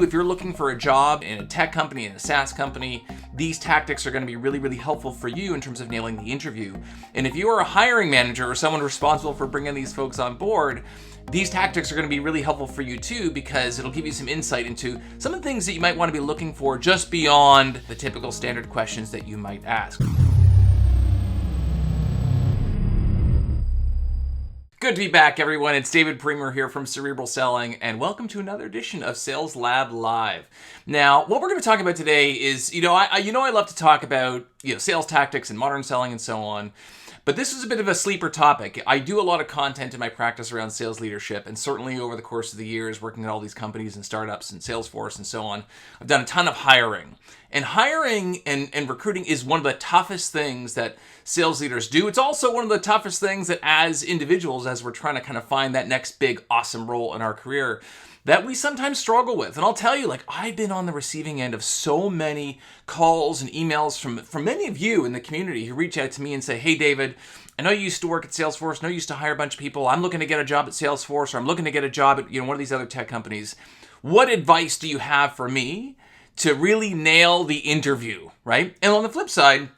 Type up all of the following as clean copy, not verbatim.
If you're looking for a job in a tech company, in a SaaS company, these tactics are going to be really, really helpful for you in terms of nailing the interview. And if you are a hiring manager or someone responsible for bringing these folks on board, these tactics are going to be really helpful for you too, because it'll give you some insight into some of the things that you might want to be looking for just beyond the typical standard questions that you might ask. Good to be back, everyone. It's David Premer here from Cerebral Selling, and welcome to another edition of Sales Lab Live. Now, what we're going to talk about today is, I love to talk about, sales tactics and modern selling and so on. But this is a bit of a sleeper topic. I do a lot of content in my practice around sales leadership, and certainly over the course of the years, working at all these companies and startups and Salesforce and so on, I've done a ton of hiring. And hiring and recruiting is one of the toughest things that sales leaders do. It's also one of the toughest things that as individuals, as we're trying to kind of find that next big, awesome role in our career, that we sometimes struggle with. And I'll tell you, I've been on the receiving end of so many calls and emails from many of you in the community who reach out to me and say, hey, David, I know you used to work at Salesforce. I know you used to hire a bunch of people. I'm looking to get a job at Salesforce, or I'm looking to get a job at one of these other tech companies. What advice do you have for me to really nail the interview, right? And on the flip side,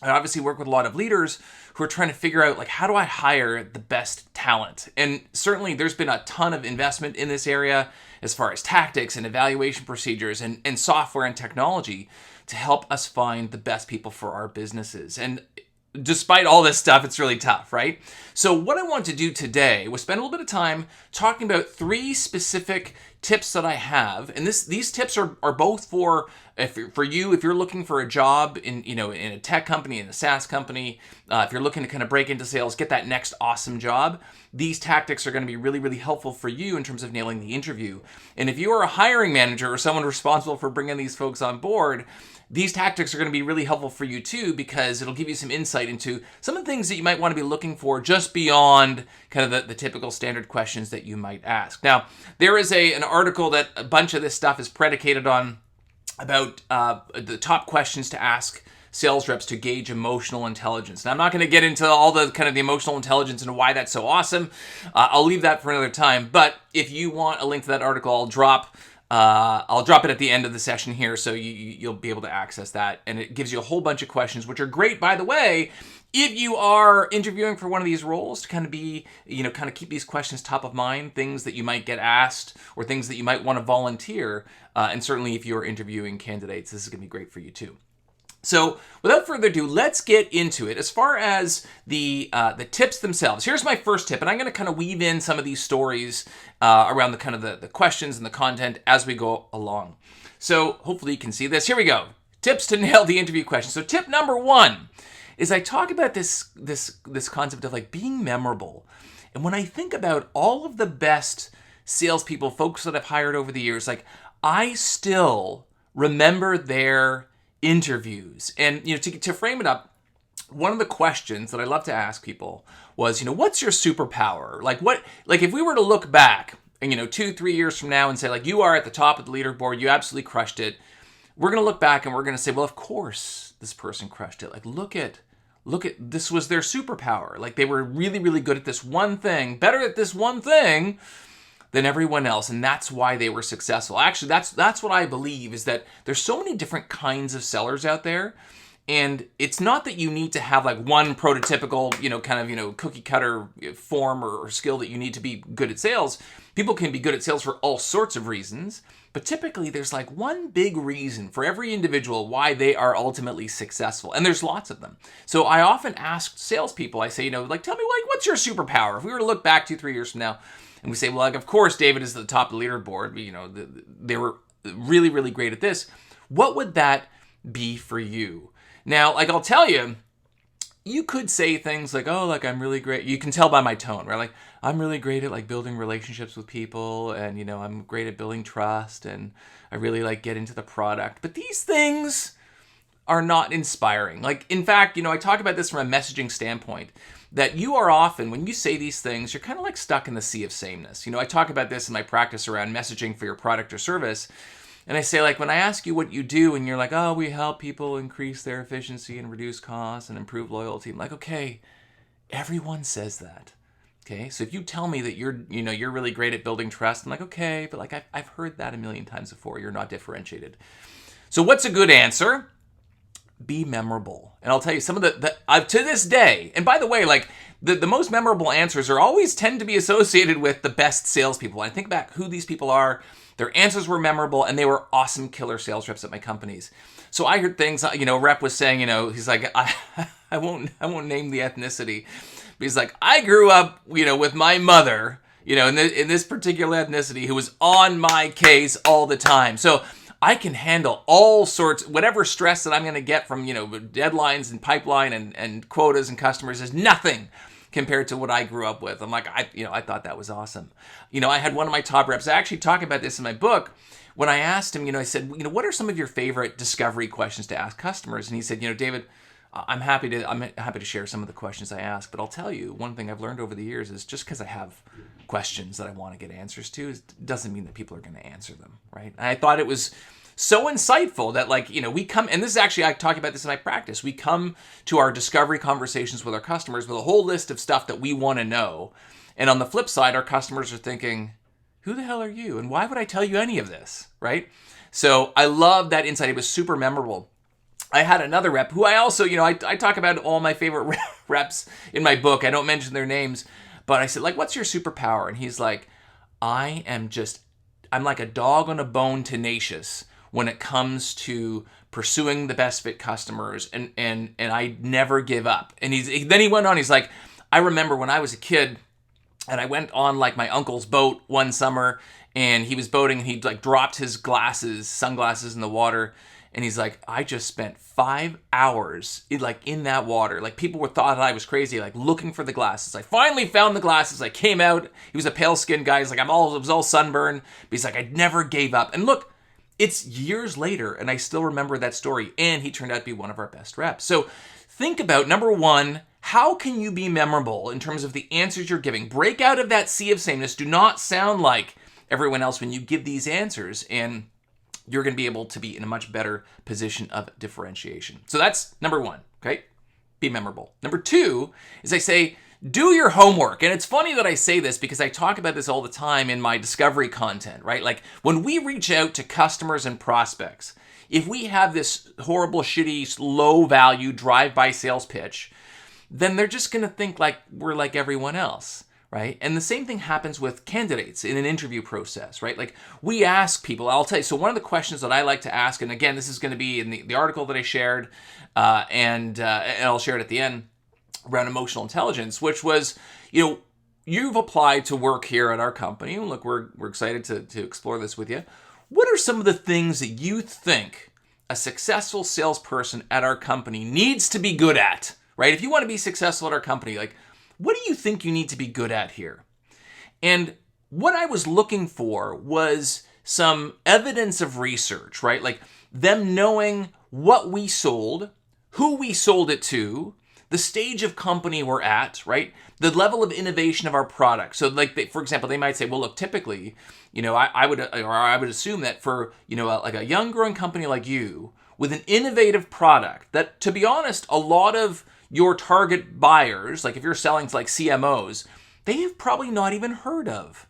I obviously work with a lot of leaders who are trying to figure out, how do I hire the best talent? And certainly there's been a ton of investment in this area as far as tactics and evaluation procedures and software and technology to help us find the best people for our businesses. And despite all this stuff, it's really tough, right? So what I want to do today was spend a little bit of time talking about 3 specific tips that I have. And these tips are both for you if you're looking for a job in a tech company, in a SaaS company, if you're looking to kind of break into sales, get that next awesome job. These tactics are going to be really, really helpful for you in terms of nailing the interview. And if you are a hiring manager or someone responsible for bringing these folks on board, these tactics are going to be really helpful for you too, because it'll give you some insight into some of the things that you might want to be looking for just beyond kind of the typical standard questions that you might ask. Now, there is an article that a bunch of this stuff is predicated on about the top questions to ask sales reps to gauge emotional intelligence. Now, I'm not going to get into all the kind of the emotional intelligence and why that's so awesome. I'll leave that for another time. But if you want a link to that article, I'll drop it at the end of the session here, so you'll be able to access that. And it gives you a whole bunch of questions, which are great, by the way, if you are interviewing for one of these roles, to kind of be, kind of keep these questions top of mind, things that you might get asked or things that you might want to volunteer. And certainly if you're interviewing candidates, this is going to be great for you too. So without further ado, let's get into it. As far as the tips themselves, here's my first tip, and I'm going to kind of weave in some of these stories around the kind of the questions and the content as we go along. So hopefully you can see this. Here we go. Tips to nail the interview question. So tip number 1 is I talk about this concept of being memorable. And when I think about all of the best salespeople, folks that I've hired over the years, I still remember their interviews. And to frame it up, one of the questions that I love to ask people was, what's your superpower? If we were to look back and 2-3 years from now and say, you are at the top of the leaderboard, you absolutely crushed it, we're going to look back and we're going to say, well, of course this person crushed it. Look at this was their superpower. They were really, really good at this one thing, better at this one thing than everyone else, and that's why they were successful. Actually, that's what I believe, is that there's so many different kinds of sellers out there, and it's not that you need to have one prototypical, cookie cutter form or skill that you need to be good at sales. People can be good at sales for all sorts of reasons, but typically there's one big reason for every individual why they are ultimately successful, and there's lots of them. So I often ask salespeople, I say, tell me, what's your superpower? If we were to look back 2-3 years from now, and we say, well, of course, David is at the top of the leaderboard. They were really, really great at this. What would that be for you? Now, I'll tell you, you could say things I'm really great. You can tell by my tone, right? I'm really great at building relationships with people, and I'm great at building trust, and I really get into the product. But these things are not inspiring. In fact, I talk about this from a messaging standpoint, that you are often, when you say these things, you're kind of stuck in the sea of sameness. I talk about this in my practice around messaging for your product or service. And I say, when I ask you what you do, and you're oh, we help people increase their efficiency and reduce costs and improve loyalty. I'm okay, everyone says that. Okay, so if you tell me that you're really great at building trust, I'm like, okay, but like I've heard that a million times before. You're not differentiated. So what's a good answer? Be memorable. And I'll tell you some of to this day, and by the way, like the most memorable answers are always tend to be associated with the best salespeople. I think back who these people are, their answers were memorable, and they were awesome killer sales reps at my companies. So I heard things, rep was saying, he's like, I won't name the ethnicity. But he's like, I grew up, with my mother, in this particular ethnicity who was on my case all the time. So I can handle all sorts, whatever stress that I'm going to get from, deadlines and pipeline and quotas and customers is nothing compared to what I grew up with. I'm like, I thought that was awesome. I had one of my top reps, I actually talk about this in my book. When I asked him, I said, what are some of your favorite discovery questions to ask customers? And he said, David, I'm happy to share some of the questions I ask, but I'll tell you, one thing I've learned over the years is just because I have questions that I want to get answers to doesn't mean that people are going to answer them, right? And I thought it was so insightful that we come, and this is actually, I talk about this in my practice, we come to our discovery conversations with our customers with a whole list of stuff that we want to know. And on the flip side, our customers are thinking, who the hell are you? And why would I tell you any of this, right? So I love that insight. It was super memorable. I had another rep who I also, I talk about all my favorite reps in my book. I don't mention their names, but I said, what's your superpower? And he's like, I'm like a dog on a bone, tenacious when it comes to pursuing the best fit customers, and I never give up. And then he went on, he's like, I remember when I was a kid and I went on like my uncle's boat one summer, and he was boating and he dropped his sunglasses in the water. And he's like, I just spent 5 hours in that water. Like people thought I was crazy, looking for the glasses. I finally found the glasses. I came out. He was a pale skinned guy. He's like, I was all sunburned. But he's like, I never gave up. And look, it's years later and I still remember that story. And he turned out to be one of our best reps. So think about, number one, how can you be memorable in terms of the answers you're giving? Break out of that sea of sameness. Do not sound like everyone else when you give these answers, and you're going to be able to be in a much better position of differentiation. So that's number one, okay? Be memorable. Number two is I say, do your homework. And it's funny that I say this because I talk about this all the time in my discovery content, right? Like when we reach out to customers and prospects, if we have this horrible, shitty, low value drive-by sales pitch, then they're just going to think like we're like everyone else. Right? And the same thing happens with candidates in an interview process, right? Like we ask people, I'll tell you, so one of the questions that I like to ask, and again, this is going to be in the article that I shared, and I'll share it at the end, around emotional intelligence, which was, you've applied to work here at our company. Look, we're excited to explore this with you. What are some of the things that you think a successful salesperson at our company needs to be good at, right? If you want to be successful at our company, what do you think you need to be good at here? And what I was looking for was some evidence of research, right? Like them knowing what we sold, who we sold it to, the stage of company we're at, right? The level of innovation of our product. So for example, they might say, well, look, typically, I would assume that for, like a young growing company like you with an innovative product that, to be honest, a lot of your target buyers, like if you're selling to CMOs, they have probably not even heard of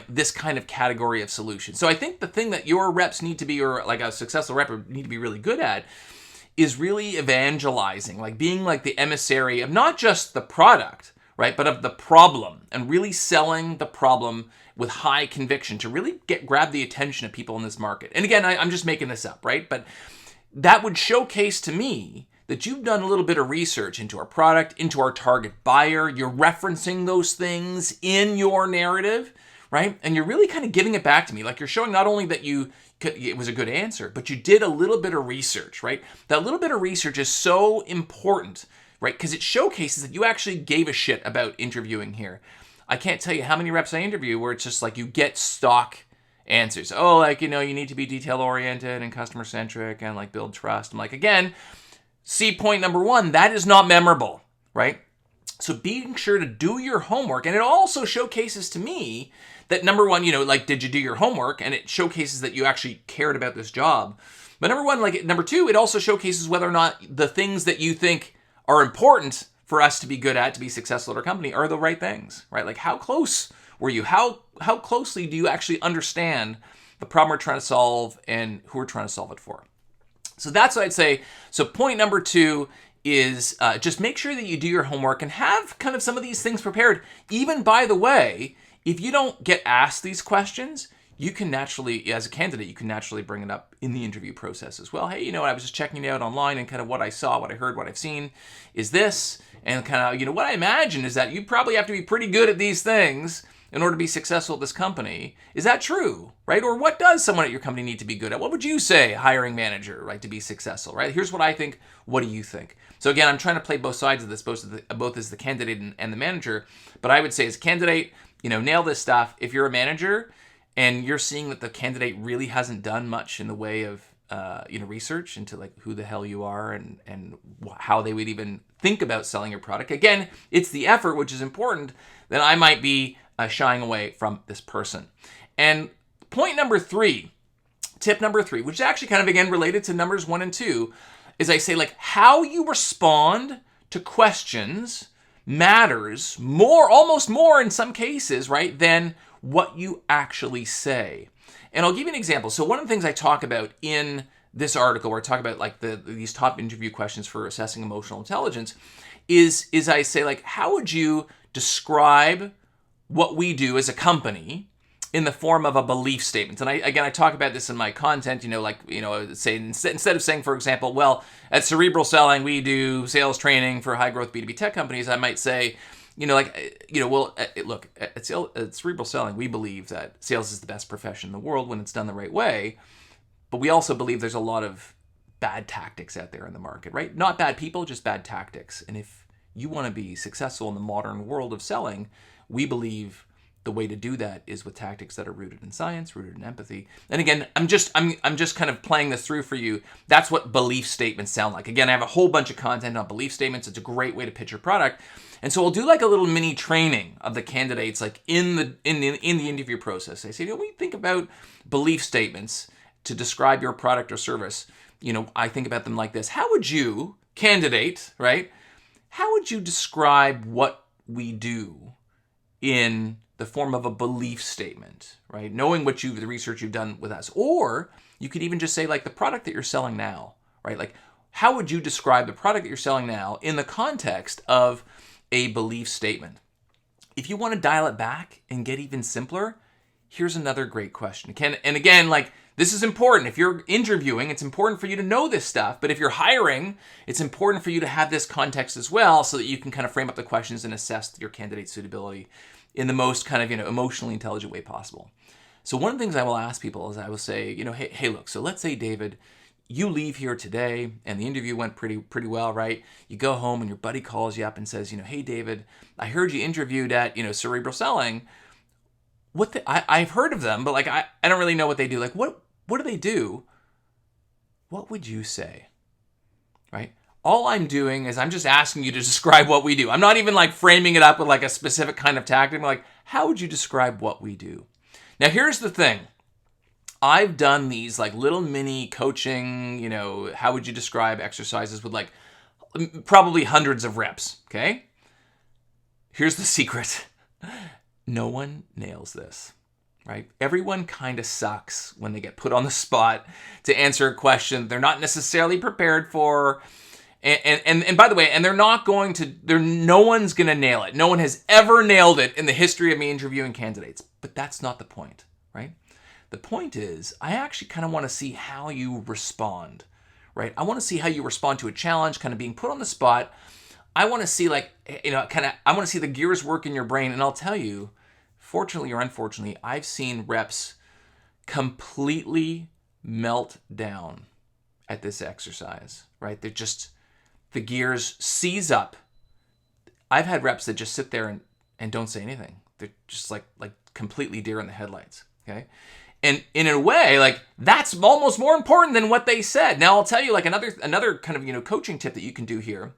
this kind of category of solution. So I think the thing that your reps need to be, or like a successful rep need to be really good at, is really evangelizing, being the emissary of not just the product, right, but of the problem, and really selling the problem with high conviction to really grab the attention of people in this market. And again, I'm just making this up, right? But that would showcase to me that you've done a little bit of research into our product, into our target buyer. You're referencing those things in your narrative, right? And you're really kind of giving it back to me. You're showing not only that it was a good answer, but you did a little bit of research, right? That little bit of research is so important, right? Because it showcases that you actually gave a shit about interviewing here. I can't tell you how many reps I interview where it's just you get stock answers. Oh, you need to be detail-oriented and customer-centric and build trust. I'm again, see point number one, that is not memorable, right? So being sure to do your homework, and it also showcases to me that number one, did you do your homework? And it showcases that you actually cared about this job. But number one, number two, it also showcases whether or not the things that you think are important for us to be good at, to be successful at our company, are the right things, right? Like, how close were you? How closely do you actually understand the problem we're trying to solve and who we're trying to solve it for? So that's what I'd say. So point number 2 is just make sure that you do your homework and have kind of some of these things prepared. Even, by the way, if you don't get asked these questions, you can naturally, as a candidate, you can naturally bring it up in the interview process as well. Hey, you know what, I was just checking it out online, and kind of what I saw, what I heard, what I've seen is this. And kind of, you know, what I imagine is that you probably have to be pretty good at these things in order to be successful at this company. Is that true, right? Or what does someone at your company need to be good at? What would you say, hiring manager, right, to be successful, right? Here's what I think. What do you think? So again, I'm trying to play both sides of this, both as the candidate and the manager. But I would say as a candidate, you know, nail this stuff. If you're a manager and you're seeing that the candidate really hasn't done much in the way of research into like who the hell you are and how they would even think about selling your product. Again, it's the effort, which is important. Then I might be shying away from this person. And point number 3, tip number 3, which is actually kind of, again, related to numbers 1 and 2, is I say, like, how you respond to questions matters more, almost more in some cases, right, than what you actually say. And I'll give you an example. So one of the things I talk about in this article, where I talk about like these top interview questions for assessing emotional intelligence, is I say, like, how would you describe what we do as a company in the form of a belief statement? And I talk about this in my content, say instead of saying, for example, well, at Cerebral Selling, we do sales training for high growth B2B tech companies. I might say, look, at Cerebral Selling, we believe that sales is the best profession in the world when it's done the right way. But we also believe there's a lot of bad tactics out there in the market, right? Not bad people, just bad tactics. And if you want to be successful in the modern world of selling, we believe the way to do that is with tactics that are rooted in science, rooted in empathy. And again, I'm just kind of playing this through for you. That's what belief statements sound like. Again, I have a whole bunch of content on belief statements. It's a great way to pitch your product. And so we'll do like a little mini training of the candidates, like in the interview process. I say, when we think about belief statements to describe your product or service, I think about them like this. How would you, candidate, right? How would you describe what we do in the form of a belief statement, right? Knowing the research you've done with us. Or you could even just say, like, the product that you're selling now, right? Like, how would you describe the product that you're selling now in the context of a belief statement? If you want to dial it back and get even simpler, here's another great question. And again, like, this is important. If you're interviewing, it's important for you to know this stuff. But if you're hiring, it's important for you to have this context as well, so that you can kind of frame up the questions and assess your candidate's suitability in the most kind of, emotionally intelligent way possible. So one of the things I will ask people is I will say, hey, look, so let's say, David, you leave here today and the interview went pretty well, right? You go home and your buddy calls you up and says, hey, David, I heard you interviewed at, Cerebral Selling. I've heard of them, but like, I don't really know what they do. Like, what do they do? What would you say, right? All I'm doing is I'm just asking you to describe what we do. I'm not even like framing it up with like a specific kind of tactic. I'm like, how would you describe what we do? Now, here's the thing. I've done these like little mini coaching, how would you describe exercises with like probably hundreds of reps, okay? Here's the secret. No one nails this, right? Everyone kind of sucks when they get put on the spot to answer a question they're not necessarily prepared for. And by the way, and no one's going to nail it. No one has ever nailed it in the history of me interviewing candidates. But that's not the point, right? The point is, I actually kind of want to see how you respond, right? I want to see how you respond to a challenge, kind of being put on the spot. I want to see I want to see the gears work in your brain. And I'll tell you, fortunately or unfortunately, I've seen reps completely melt down at this exercise, right? The gears seize up. I've had reps that just sit there and don't say anything. They're just like completely deer in the headlights, okay? And in a way, like, that's almost more important than what they said. Now, I'll tell you, like, another kind of, coaching tip that you can do here.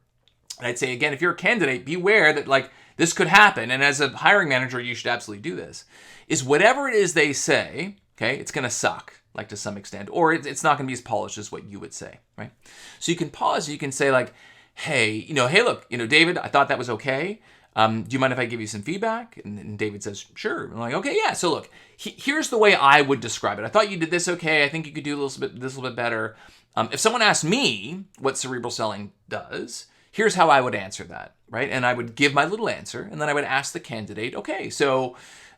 And I'd say, again, if you're a candidate, beware that, like, this could happen. And as a hiring manager, you should absolutely do this. Is whatever it is they say, okay, it's going to suck, like, to some extent. Or it's not going to be as polished as what you would say, right? So you can pause. You can say, like, hey, hey, look, David, I thought that was okay. Do you mind if I give you some feedback? And David says, sure. I'm like, okay, yeah. So look, here's the way I would describe it. I thought you did this okay. I think you could do this a little bit better. If someone asked me what cerebral selling does, here's how I would answer that, right? And I would give my little answer, and then I would ask the candidate, okay, so,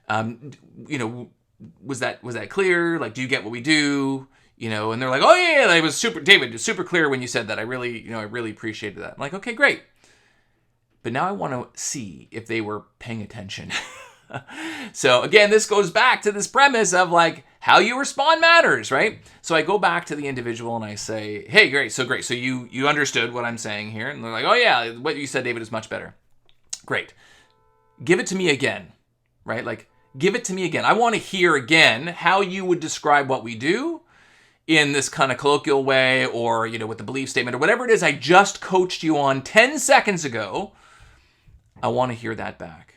was that clear? Like, do you get what we do? And they're like, oh yeah, it was super, David, it was super clear when you said that. I really appreciated that. I'm like, okay, great. But now I want to see if they were paying attention. So again, this goes back to this premise of like how you respond matters, right? So I go back to the individual and I say, hey, great. So you understood what I'm saying here. And they're like, oh yeah, what you said, David, is much better. Great. Give it to me again, right? Like, give it to me again. I want to hear again how you would describe what we do in this kind of colloquial way, or, with the belief statement or whatever it is I just coached you on 10 seconds ago. I want to hear that back.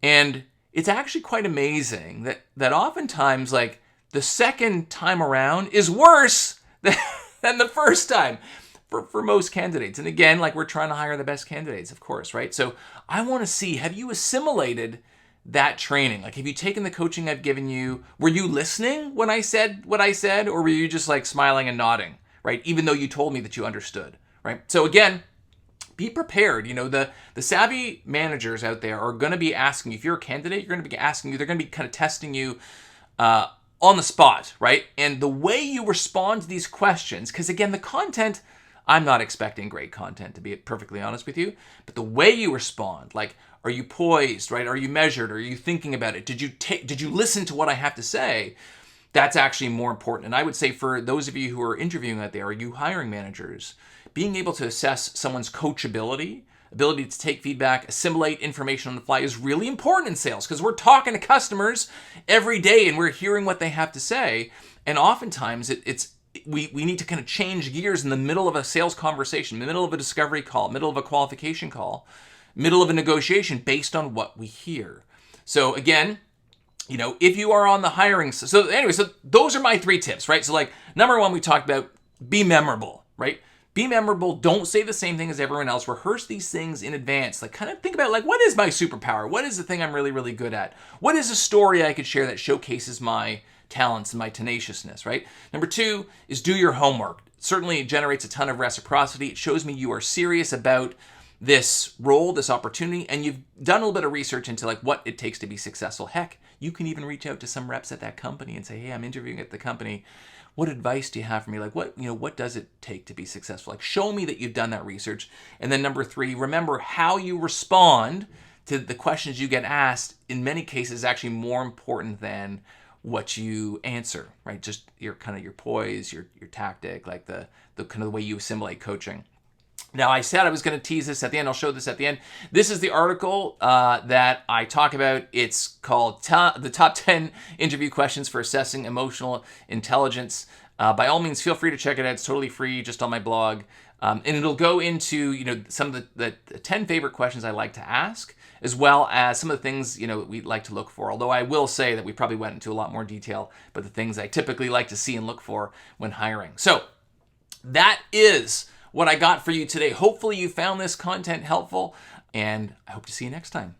And it's actually quite amazing that oftentimes, like, the second time around is worse than the first time for most candidates. And again, like, we're trying to hire the best candidates, of course, right? So I want to see, have you assimilated that training? Like, have you taken the coaching I've given you? Were you listening when I said what I said, or were you just like smiling and nodding, right? Even though you told me that you understood, right? So again, be prepared. The savvy managers out there are going to be asking you, if you're a candidate, you're going to be asking you, they're going to be kind of testing you on the spot, right? And the way you respond to these questions, because again, the content, I'm not expecting great content, to be perfectly honest with you, but the way you respond, like, are you poised, right? Are you measured? Are you thinking about it? Did you listen to what I have to say? That's actually more important. And I would say for those of you who are interviewing out there, are you hiring managers, being able to assess someone's coachability, ability to take feedback, assimilate information on the fly is really important in sales, because we're talking to customers every day and we're hearing what they have to say. And oftentimes we need to kind of change gears in the middle of a sales conversation, middle of a discovery call, middle of a qualification call, middle of a negotiation based on what we hear. So again, if you are on the hiring, so those are my 3 tips, right? So like, number 1, we talked about be memorable, right? Be memorable. Don't say the same thing as everyone else. Rehearse these things in advance. Like, kind of think about, like, what is my superpower? What is the thing I'm really, really good at? What is a story I could share that showcases my talents and my tenaciousness, right? Number 2 is do your homework. Certainly it generates a ton of reciprocity. It shows me you are serious about this role, this opportunity, and you've done a little bit of research into like what it takes to be successful. Heck, you can even reach out to some reps at that company and say, hey, I'm interviewing at the company. What advice do you have for me? Like, what does it take to be successful? Like, show me that you've done that research. And then number 3, remember how you respond to the questions you get asked in many cases is actually more important than what you answer, right? Just your poise, your tactic, like the kind of the way you assimilate coaching. Now, I said I was going to tease this at the end. I'll show this at the end. This is the article that I talk about. It's called The Top 10 Interview Questions for Assessing Emotional Intelligence. By all means, feel free to check it out. It's totally free, just on my blog. And it'll go into, some of the 10 favorite questions I like to ask, as well as some of the things, we like to look for. Although I will say that we probably went into a lot more detail, but the things I typically like to see and look for when hiring. So that is what I got for you today. Hopefully you found this content helpful, and I hope to see you next time.